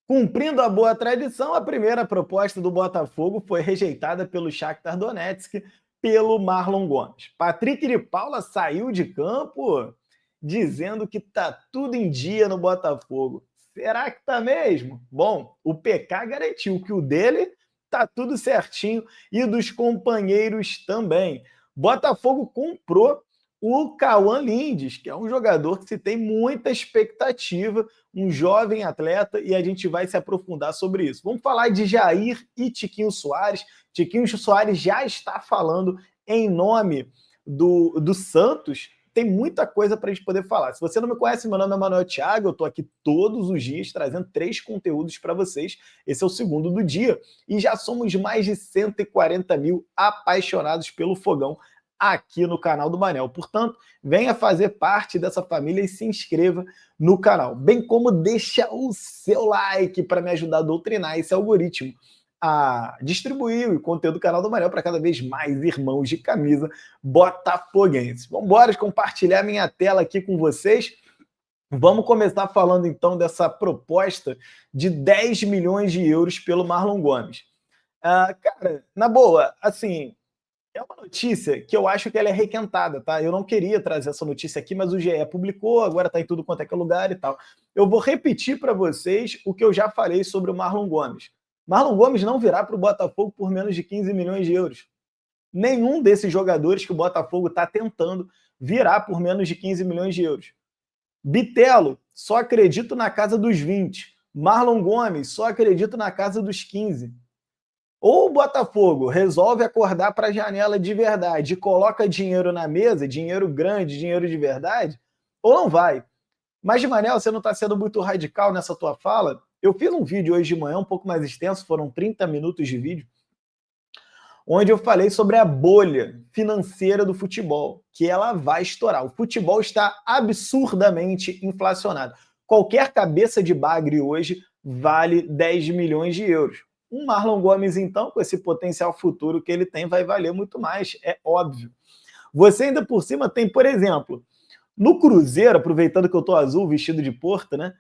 Cumprindo a boa tradição, a primeira proposta do Botafogo foi rejeitada pelo Shakhtar Donetsk pelo Marlon Gomes. Patrick de Paula saiu de campo dizendo que tá tudo em dia no Botafogo. Será que tá mesmo? Bom, o PK garantiu que o dele tá tudo certinho e dos companheiros também. Botafogo comprou o Cauã Lindes, que é um jogador que se tem muita expectativa, um jovem atleta, e a gente vai se aprofundar sobre isso. Vamos falar de Jair e Tiquinho Soares. Tiquinho Soares já está falando em nome do Santos. Tem muita coisa para a gente poder falar. Se você não me conhece, meu nome é Manuel Thiago, eu estou aqui todos os dias trazendo 3 conteúdos para vocês. Esse é o segundo do dia. E já somos mais de 140 mil apaixonados pelo Fogão aqui no canal do Manel. Portanto, venha fazer parte dessa família e se inscreva no canal. Bem como deixa o seu like para me ajudar a doutrinar esse algoritmo a distribuir o conteúdo do canal do Manel para cada vez mais irmãos de camisa botafoguenses. Vamos embora compartilhar minha tela aqui com vocês. Vamos começar falando então dessa proposta de 10 milhões de euros pelo Marlon Gomes. Cara, na boa, assim, é uma notícia que eu acho que ela é requentada, tá? Eu não queria trazer essa notícia aqui, mas o GE publicou, agora tá em tudo quanto é que é lugar e tal. Eu vou repetir para vocês o que eu já falei sobre o Marlon Gomes. Marlon Gomes não virá para o Botafogo por menos de 15 milhões de euros. Nenhum desses jogadores que o Botafogo está tentando virá por menos de 15 milhões de euros. Bitelo, só acredito na casa dos 20. Marlon Gomes, só acredito na casa dos 15. Ou o Botafogo resolve acordar para a janela de verdade e coloca dinheiro na mesa, dinheiro grande, dinheiro de verdade, ou não vai. Mas, Manel, você não está sendo muito radical nessa tua fala? Eu fiz um vídeo hoje de manhã, um pouco mais extenso, foram 30 minutos de vídeo, onde eu falei sobre a bolha financeira do futebol, que ela vai estourar. O futebol está absurdamente inflacionado. Qualquer cabeça de bagre hoje vale 10 milhões de euros. Um Marlon Gomes, então, com esse potencial futuro que ele tem, vai valer muito mais, é óbvio. Você ainda por cima tem, por exemplo, no Cruzeiro, aproveitando que eu tô azul, vestido de Porto, né?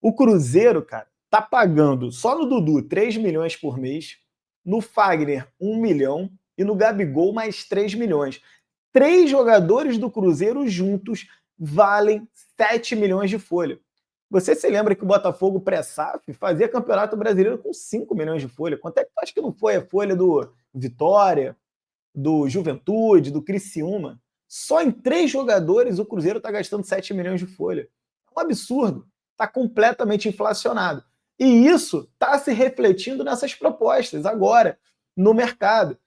O Cruzeiro, cara, tá pagando só no Dudu 3 milhões por mês, no Fagner 1 milhão e no Gabigol mais 3 milhões. 3 jogadores do Cruzeiro juntos valem 7 milhões de folha. Você se lembra que o Botafogo pré-SAF fazia campeonato brasileiro com 5 milhões de folha? Quanto é que tu acha que não foi a folha do Vitória, do Juventude, do Criciúma? Só em 3 jogadores o Cruzeiro está gastando 7 milhões de folha. É um absurdo. Está completamente inflacionado. E isso está se refletindo nessas propostas agora, no mercado.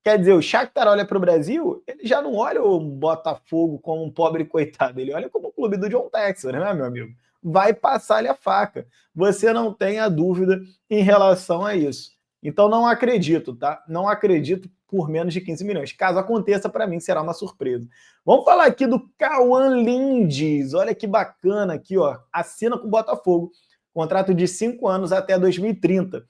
Quer dizer, o Shakhtar olha para o Brasil, ele já não olha o Botafogo como um pobre coitado, ele olha como o clube do John Texas, né, meu amigo? Vai passar-lhe a faca. Você não tenha dúvida em relação a isso. Então não acredito, tá? Não acredito por menos de 15 milhões. Caso aconteça, para mim será uma surpresa. Vamos falar aqui do Cauã Lindes. Olha que bacana aqui, ó. Assina com o Botafogo. Contrato de 5 anos até 2030.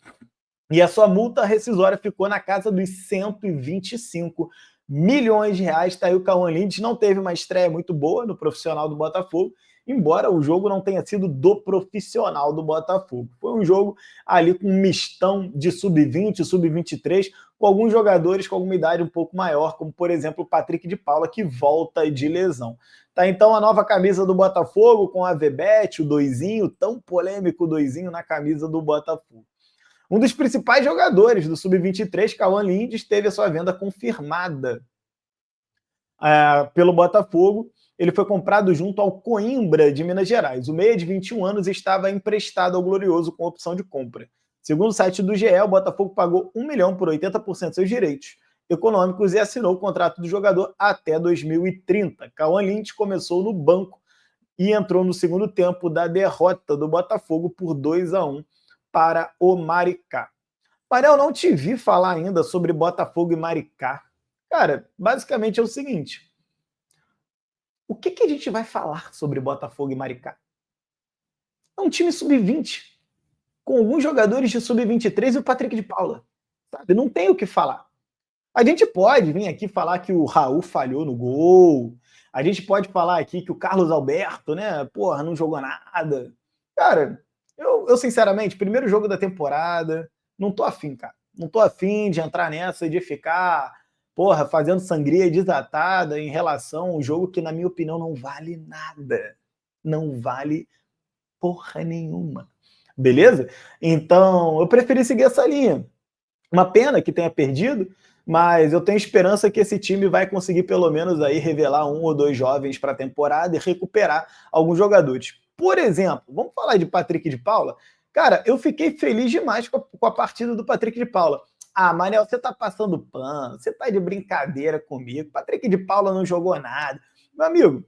E a sua multa rescisória ficou na casa dos 125 milhões de reais. Está aí o Cauã Lindes. Não teve uma estreia muito boa no profissional do Botafogo, embora o jogo não tenha sido do profissional do Botafogo. Foi um jogo ali com um mistão de sub-20, sub-23, com alguns jogadores com alguma idade um pouco maior, como, por exemplo, o Patrick de Paula, que volta de lesão. Tá, então, a nova camisa do Botafogo com a Vebete, o doizinho, tão polêmico doizinho na camisa do Botafogo. Um dos principais jogadores do Sub-23, Cauã Lindes, teve a sua venda confirmada pelo Botafogo. Ele foi comprado junto ao Coimbra de Minas Gerais. O meia de 21 anos estava emprestado ao Glorioso com opção de compra. Segundo o site do GE, o Botafogo pagou 1 milhão por 80% dos seus direitos econômicos e assinou o contrato do jogador até 2030. Cauã Lindes começou no banco e entrou no segundo tempo da derrota do Botafogo por 2-1 para o Maricá. Manel, não te vi falar ainda sobre Botafogo e Maricá. Cara, basicamente é o seguinte. O que a gente vai falar sobre Botafogo e Maricá? É um time sub-20, com alguns jogadores de sub-23 e o Patrick de Paula. Sabe? Não tem o que falar. A gente pode vir aqui falar que o Raul falhou no gol. A gente pode falar aqui que o Carlos Alberto, né, porra, não jogou nada. Cara, Eu, sinceramente, primeiro jogo da temporada, não tô afim, cara. Não tô afim de entrar nessa e de ficar, porra, fazendo sangria desatada em relação a um jogo que, na minha opinião, não vale nada. Não vale porra nenhuma. Beleza? Então, eu preferi seguir essa linha. Uma pena que tenha perdido, mas eu tenho esperança que esse time vai conseguir pelo menos aí revelar um ou dois jovens para a temporada e recuperar alguns jogadores. Por exemplo, vamos falar de Patrick de Paula? Cara, eu fiquei feliz demais com a partida do Patrick de Paula. Ah, Manel, você tá passando pano, você tá de brincadeira comigo. Patrick de Paula não jogou nada. Meu amigo,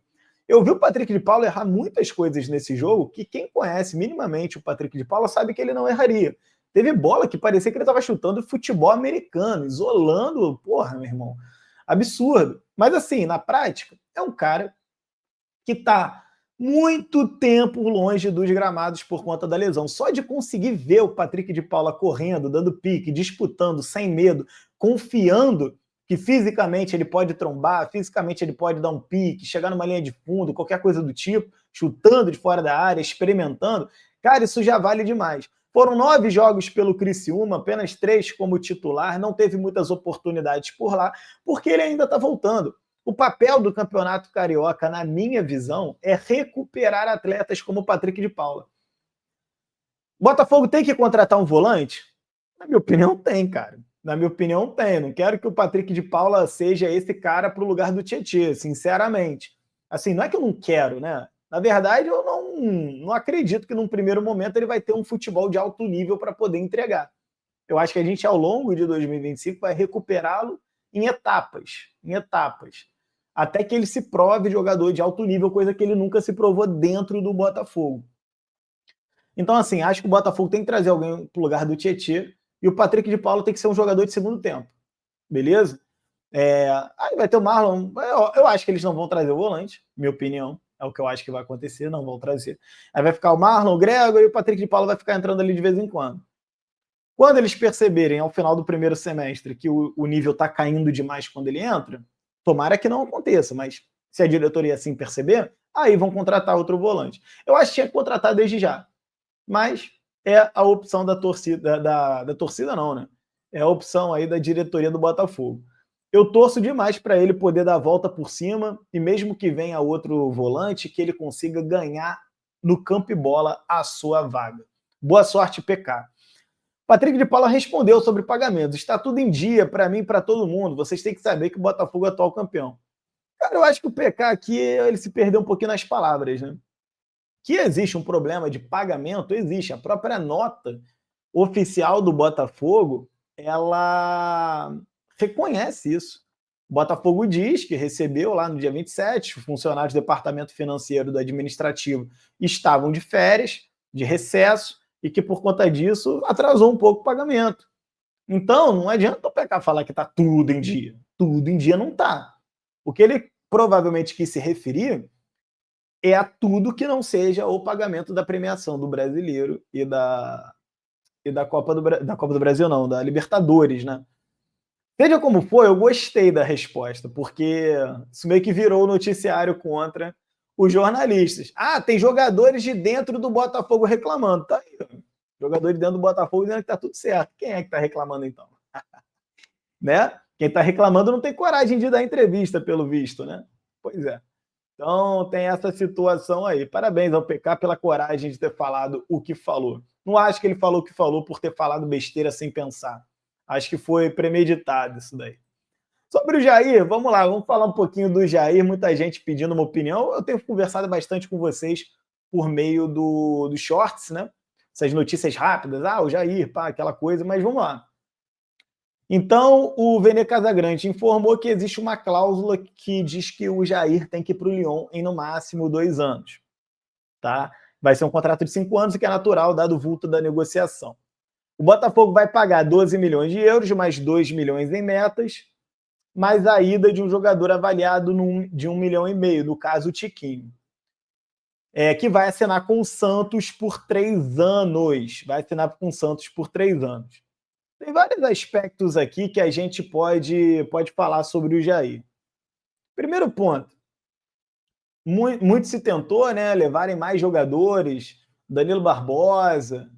eu vi o Patrick de Paula errar muitas coisas nesse jogo que quem conhece minimamente o Patrick de Paula sabe que ele não erraria. Teve bola que parecia que ele estava chutando futebol americano, isolando, porra, meu irmão. Absurdo. Mas assim, na prática, é um cara que está muito tempo longe dos gramados por conta da lesão. Só de conseguir ver o Patrick de Paula correndo, dando pique, disputando, sem medo, confiando que fisicamente ele pode trombar, fisicamente ele pode dar um pique, chegar numa linha de fundo, qualquer coisa do tipo, chutando de fora da área, experimentando, cara, isso já vale demais. Foram 9 jogos pelo Criciúma, apenas 3 como titular, não teve muitas oportunidades por lá, porque ele ainda está voltando. O papel do Campeonato Carioca, na minha visão, é recuperar atletas como o Patrick de Paula. Botafogo tem que contratar um volante? Na minha opinião, tem, cara. Na minha opinião, tem. Não quero que o Patrick de Paula seja esse cara para o lugar do Tietê, sinceramente. Assim, não é que eu não quero, né? Na verdade, eu não acredito que num primeiro momento ele vai ter um futebol de alto nível para poder entregar. Eu acho que a gente, ao longo de 2025, vai recuperá-lo em etapas, até que ele se prove jogador de alto nível, coisa que ele nunca se provou dentro do Botafogo. Então, assim, acho que o Botafogo tem que trazer alguém para o lugar do Tietê e o Patrick de Paula tem que ser um jogador de segundo tempo, beleza? Aí vai ter o Marlon. Eu acho que eles não vão trazer o volante, minha opinião. É o que eu acho que vai acontecer, não vão trazer. Aí vai ficar o Marlon, o Gregor e o Patrick de Paula vai ficar entrando ali de vez em quando. Quando eles perceberem ao final do primeiro semestre que o nível está caindo demais quando ele entra, tomara que não aconteça, mas se a diretoria assim perceber, aí vão contratar outro volante. Eu acho que tinha que contratar desde já, mas é a opção da torcida, da torcida não, né? É a opção aí da diretoria do Botafogo. Eu torço demais para ele poder dar a volta por cima e mesmo que venha outro volante, que ele consiga ganhar no campo e bola a sua vaga. Boa sorte, PK. Patrick de Paula respondeu sobre pagamentos. Está tudo em dia para mim e para todo mundo. Vocês têm que saber que o Botafogo é atual campeão. Cara, eu acho que o PK aqui ele se perdeu um pouquinho nas palavras, né? Que existe um problema de pagamento, existe. A própria nota oficial do Botafogo, ela reconhece isso. O Botafogo diz que recebeu lá no dia 27, os funcionários do departamento financeiro do administrativo estavam de férias, de recesso, e que por conta disso atrasou um pouco o pagamento. Então, não adianta o PK falar que está tudo em dia. Tudo em dia não está. O que ele provavelmente quis se referir é a tudo que não seja o pagamento da premiação do Brasileiro e da Copa do Brasil, não, da Libertadores, né? Seja como for, eu gostei da resposta, porque isso meio que virou o noticiário contra os jornalistas. Ah, tem jogadores de dentro do Botafogo reclamando. Tá aí, jogadores dentro do Botafogo dizendo que tá tudo certo. Quem é que tá reclamando então? Né? Quem tá reclamando não tem coragem de dar entrevista, pelo visto, né? Pois é. Então tem essa situação aí. Parabéns ao PK pela coragem de ter falado o que falou. Não acho que ele falou o que falou por ter falado besteira sem pensar. Acho que foi premeditado isso daí. Sobre o Jair, vamos lá, vamos falar um pouquinho do Jair. Muita gente pedindo uma opinião. Eu tenho conversado bastante com vocês por meio do Shorts, né? Essas notícias rápidas. Ah, o Jair, pá, aquela coisa, mas vamos lá. Então, o Vene Casagrande informou que existe uma cláusula que diz que o Jair tem que ir para o Lyon em no máximo 2 anos. Tá? Vai ser um contrato de 5 anos, o que é natural, dado o vulto da negociação. O Botafogo vai pagar 12 milhões de euros, mais 2 milhões em metas, mais a ida de um jogador avaliado de 1,5 milhão, no caso o Tiquinho. Que vai assinar com o Santos por 3 anos. Vai assinar com o Santos por 3 anos. Tem vários aspectos aqui que a gente pode falar sobre o Jair. Primeiro ponto, muito se tentou, né, levarem mais jogadores, Danilo Barbosa,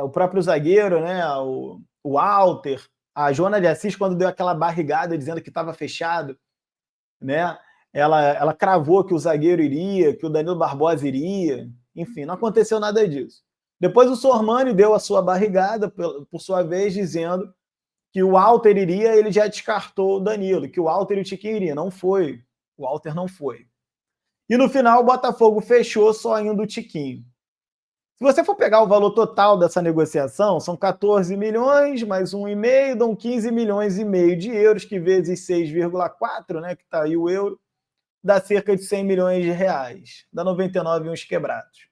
o próprio zagueiro, né, o Walter, a Joana de Assis, quando deu aquela barrigada dizendo que estava fechado, né, ela cravou que o zagueiro iria, que o Danilo Barbosa iria, enfim, não aconteceu nada disso. Depois o Sormani deu a sua barrigada, por sua vez, dizendo que o Walter iria, ele já descartou o Danilo, que o Walter e o Tiquinho iriam. Não foi. O Walter não foi. E no final o Botafogo fechou só indo o Tiquinho. Se você for pegar o valor total dessa negociação, são 14 milhões, mais 1,5, dão 15 milhões e meio de euros, que vezes 6,4, né, que está aí o euro, dá cerca de 100 milhões de reais. Dá 99 e uns quebrados.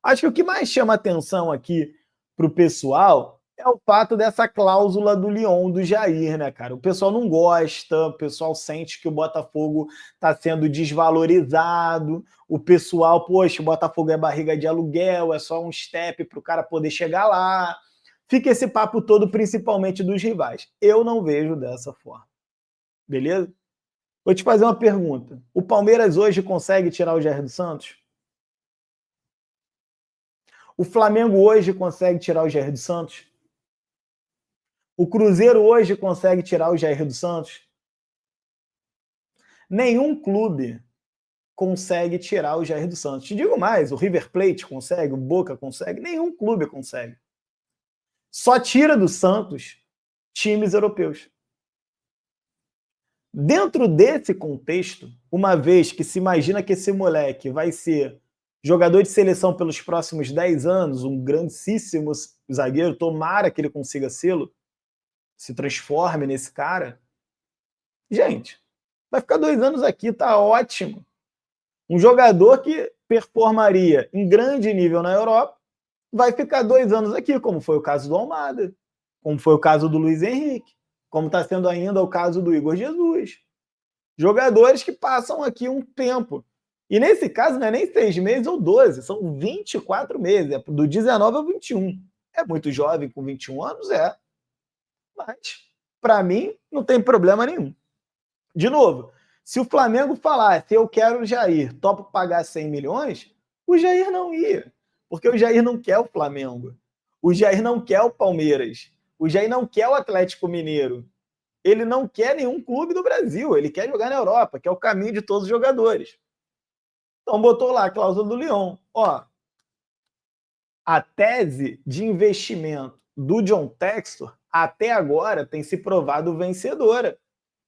Acho que o que mais chama atenção aqui para o pessoal é o fato dessa cláusula do Lyon, do Jair, né, cara? O pessoal não gosta, o pessoal sente que o Botafogo está sendo desvalorizado, o pessoal, poxa, o Botafogo é barriga de aluguel, é só um step para o cara poder chegar lá. Fica esse papo todo, principalmente dos rivais. Eu não vejo dessa forma. Beleza? Vou te fazer uma pergunta. O Palmeiras hoje consegue tirar o Jair dos Santos? O Flamengo hoje consegue tirar o Jair dos Santos? O Cruzeiro hoje consegue tirar o Jair dos Santos? Nenhum clube consegue tirar o Jair dos Santos. Te digo mais, o River Plate consegue, o Boca consegue, nenhum clube consegue. Só tira do Santos times europeus. Dentro desse contexto, uma vez que se imagina que esse moleque vai ser jogador de seleção pelos próximos 10 anos, um grandíssimo zagueiro, tomara que ele consiga sê-lo, se transforme nesse cara, gente, vai ficar 2 anos aqui, tá ótimo. Um jogador que performaria em grande nível na Europa vai ficar 2 anos aqui, como foi o caso do Almada, como foi o caso do Luiz Henrique, como está sendo ainda o caso do Igor Jesus. Jogadores que passam aqui um tempo. E nesse caso não é nem 6 meses ou 12, são 24 meses, é do 19 ao 21. É muito jovem com 21 anos? É. Mas, para mim, não tem problema nenhum. De novo, se o Flamengo falasse, eu quero o Jair, topo pagar 100 milhões, o Jair não ia. Porque o Jair não quer o Flamengo. O Jair não quer o Palmeiras. O Jair não quer o Atlético Mineiro. Ele não quer nenhum clube do Brasil. Ele quer jogar na Europa, que é o caminho de todos os jogadores. Então botou lá a cláusula do Lyon. Ó, a tese de investimento do John Textor até agora tem se provado vencedora.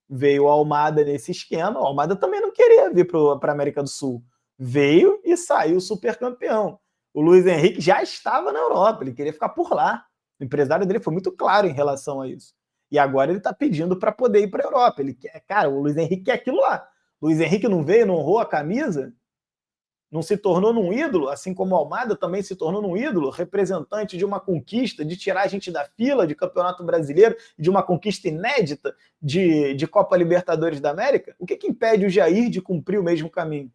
Veio o Almada nesse esquema. O Almada também não queria vir para a América do Sul. Veio e saiu super campeão. O Luiz Henrique já estava na Europa, ele queria ficar por lá. O empresário dele foi muito claro em relação a isso. E agora ele está pedindo para poder ir para a Europa. Ele quer, cara, o Luiz Henrique quer aquilo lá. O Luiz Henrique não veio, não honrou a camisa, não se tornou num ídolo, assim como o Almada também se tornou num ídolo, representante de uma conquista, de tirar a gente da fila de Campeonato Brasileiro, de uma conquista inédita de Copa Libertadores da América. O que impede o Jair de cumprir o mesmo caminho?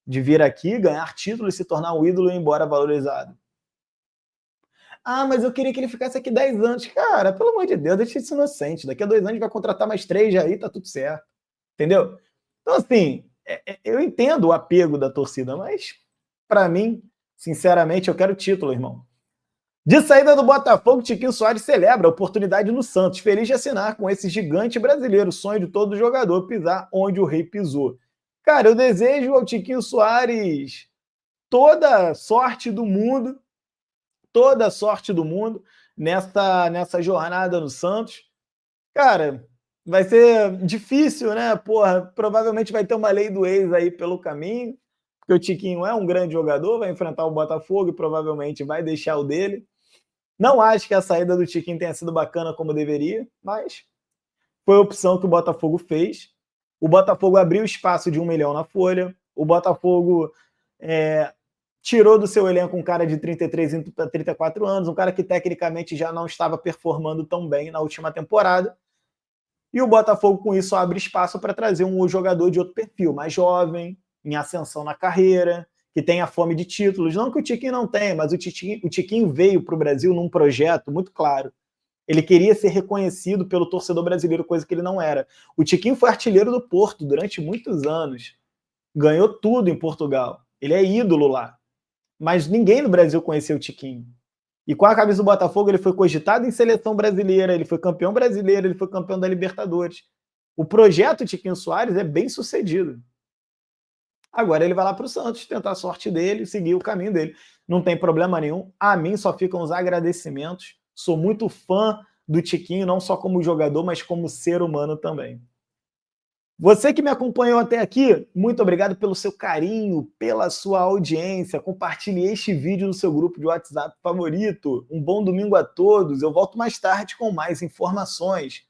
De vir aqui, ganhar título e se tornar um ídolo e ir embora valorizado. Ah, mas eu queria que ele ficasse aqui 10 anos. Cara, pelo amor de Deus, deixa isso inocente. Daqui a 2 anos vai contratar mais 3 Jair, tá tudo certo. Entendeu? Então, assim, eu entendo o apego da torcida, mas, para mim, sinceramente, eu quero título, irmão. De saída do Botafogo, Tiquinho Soares celebra a oportunidade no Santos, feliz de assinar com esse gigante brasileiro, sonho de todo jogador pisar onde o rei pisou. Cara, eu desejo ao Tiquinho Soares toda sorte do mundo nessa jornada no Santos. Cara, vai ser difícil, né? Porra, provavelmente vai ter uma lei do ex aí pelo caminho, porque o Tiquinho é um grande jogador, vai enfrentar o Botafogo e provavelmente vai deixar o dele. Não acho que a saída do Tiquinho tenha sido bacana como deveria, mas foi a opção que o Botafogo fez. O Botafogo abriu espaço de 1 milhão na folha, o Botafogo tirou do seu elenco um cara de 33 para 34 anos, um cara que tecnicamente já não estava performando tão bem na última temporada. E o Botafogo, com isso, abre espaço para trazer um jogador de outro perfil, mais jovem, em ascensão na carreira, que tenha fome de títulos. Não que o Tiquinho não tenha, mas o Tiquinho veio para o Brasil num projeto muito claro. Ele queria ser reconhecido pelo torcedor brasileiro, coisa que ele não era. O Tiquinho foi artilheiro do Porto durante muitos anos. Ganhou tudo em Portugal. Ele é ídolo lá. mas ninguém no Brasil conhecia o Tiquinho. E com a camisa do Botafogo, ele foi cogitado em seleção brasileira, ele foi campeão brasileiro, ele foi campeão da Libertadores. O projeto Tiquinho Soares é bem sucedido. Agora ele vai lá para o Santos tentar a sorte dele, seguir o caminho dele. Não tem problema nenhum. A mim só ficam os agradecimentos. Sou muito fã do Tiquinho, não só como jogador, mas como ser humano também. Você que me acompanhou até aqui, muito obrigado pelo seu carinho, pela sua audiência. Compartilhe este vídeo no seu grupo de WhatsApp favorito. Um bom domingo a todos. Eu volto mais tarde com mais informações.